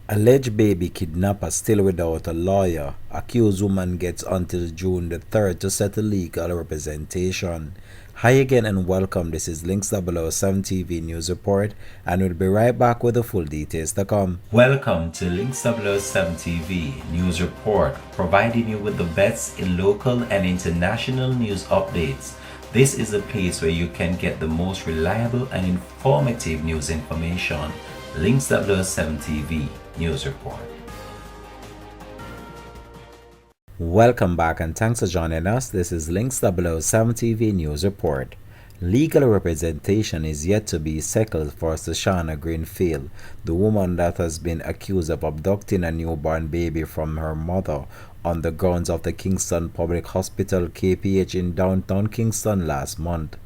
Alleged baby kidnapper still without a lawyer. Accused woman gets until June the 3rd to settle legal representation. Hi again and welcome. This is Links 007 TV News Report, and we'll be right back with the full details to come. Welcome to Links 007 TV News Report, providing you with the best in local and international news updates. This is a place where you can get the most reliable and informative news information. Links 007 TV News Report. Welcome back and thanks for joining us. This is Links 007 TV News Report. Legal representation is yet to be settled for Shoshana Greenfield, the woman that has been accused of abducting a newborn baby from her mother on the grounds of the Kingston Public Hospital KPH in downtown Kingston last month.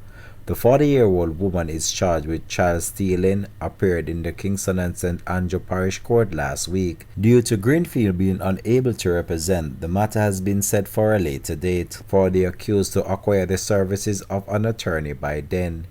The 40-year-old woman is charged with child stealing, appeared in the Kingston and St. Andrew Parish Court last week. Due to Greenfield being unable to represent, the matter has been set for a later date for the accused to acquire the services of an attorney by then.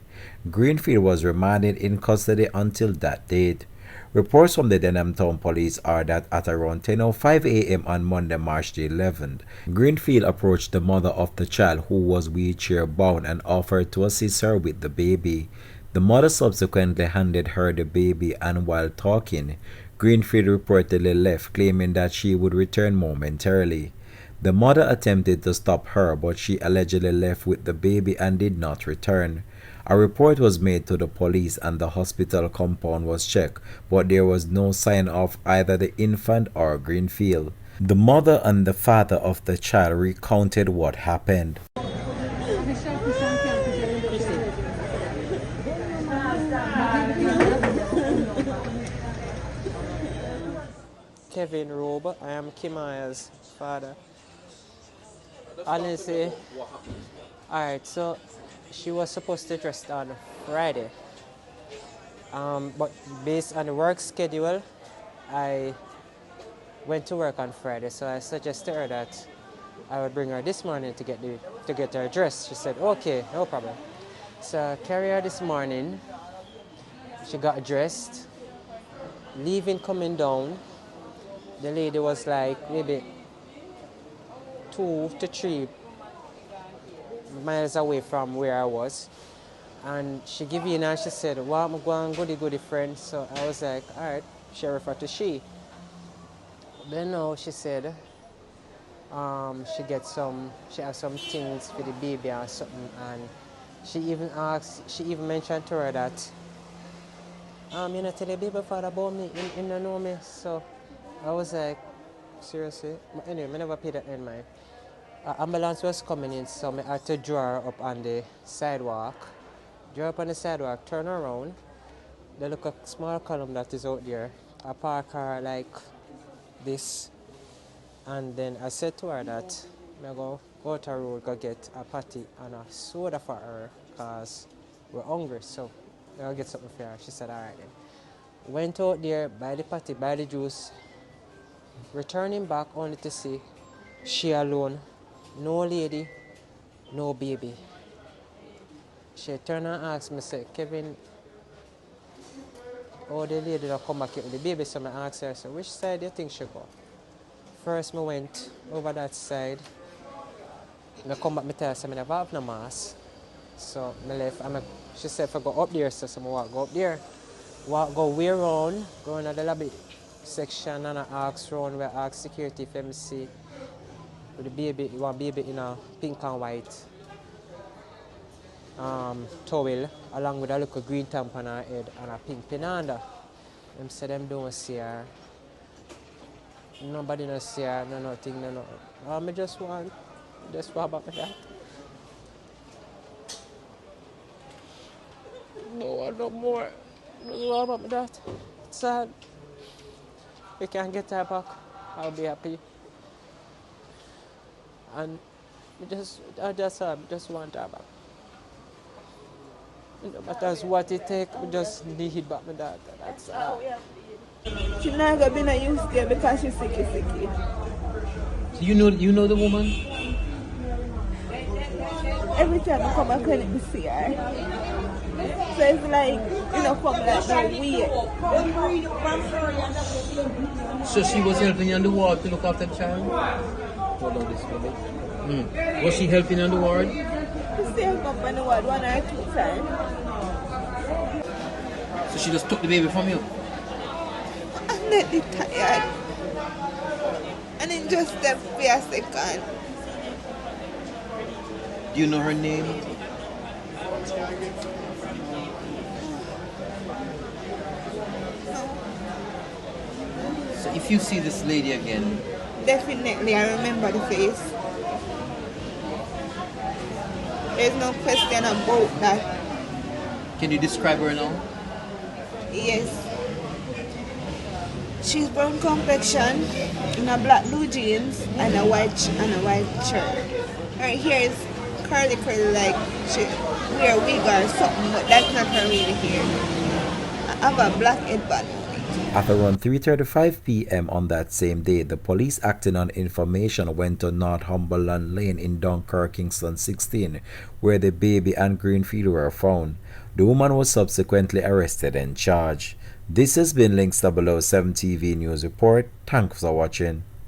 Greenfield was remanded in custody until that date. Reports from the Denham Town Police are that at around 10:05 a.m. on Monday, March the 11th, Greenfield approached the mother of the child, who was wheelchair bound, and offered to assist her with the baby. The mother subsequently handed her the baby, and while talking, Greenfield reportedly left, claiming that she would return momentarily. The mother attempted to stop her, but she allegedly left with the baby and did not return. A report was made to the police and the hospital compound was checked, but there was no sign of either the infant or Greenfield. The mother and the father of the child recounted what happened. Kevin Robe. I am Kimaya's father. Honestly, alright, so she was supposed to dress on Friday. But based on the work schedule, I went to work on Friday, so I suggested her that I would bring her this morning to get her dressed. She said, okay, no problem. So I carried her this morning. She got dressed. Leaving, coming down, the lady was like maybe 2 to 3 miles away from where I was, and she gave in and she said, "Well, I'm going goody friend." So I was like, "All right." She referred to she. Then now she said, she has some things for the baby or something, and she even mentioned to her that, you know, tell the baby father about me, in don't know me. So I was like, seriously? But anyway, I never paid that in mind. Ambulance was coming in, so I had to draw her up on the sidewalk. Draw her up on the sidewalk, turn her around. They look a small column that is out there. I park her like this. And then I said to her that I'm going to go to the road, go get a patty and a soda for her because we're hungry. So I'll get something for her. She said, all right then. Went out there, buy the patty, buy the juice. Returning back only to see she alone. No lady, no baby. She turned and asked me, say, Kevin, oh, the lady that come back here with the baby. So I asked her, so which side do you think she go? First, I went over that side. I come back, I tell her, I never have no mask. So I left, and she said, if I go up there, so I walk, go up there. Go way around, go into the lobby section, and I ask around, where I ask security if I see with the baby, you want baby in a pink and white towel, along with a little green tamp on her head and a pink pin under. Them say them don't see her. Nobody no see her, no nothing, no. I just want about that. No one no more. No about that. It's sad. We can get her back. I'll be happy. And I just want her back. No matter what it takes, we just need back my daughter. That's all. She's not gonna be not used there because she's sicky. So you know the woman? Every time I come, I couldn't see her. So it's like, you know, come like no weird. So she was helping you on the ward to look after the child? Hold on this minute. Was she helping you on the ward? She stayed up on the ward 1 or 2 times. So she just took the baby from you? I'm not tired. And then just step for a second. Do you know her name? So if you see this lady again, Definitely, I remember the face. There's no question about that. can you describe her now? Yes. She's brown complexion, in a black blue jeans and a white shirt. Her hair is curly like she wear a wig or something, but that's not her real hair. I have a black headband. At around 3:35 p.m. on that same day, the police acting on information went to Northumberland Lane in Dunkirk, Kingston 16, where the baby and Greenfield were found. The woman was subsequently arrested and charged. This has been Links 007 TV News Report. Thanks for watching.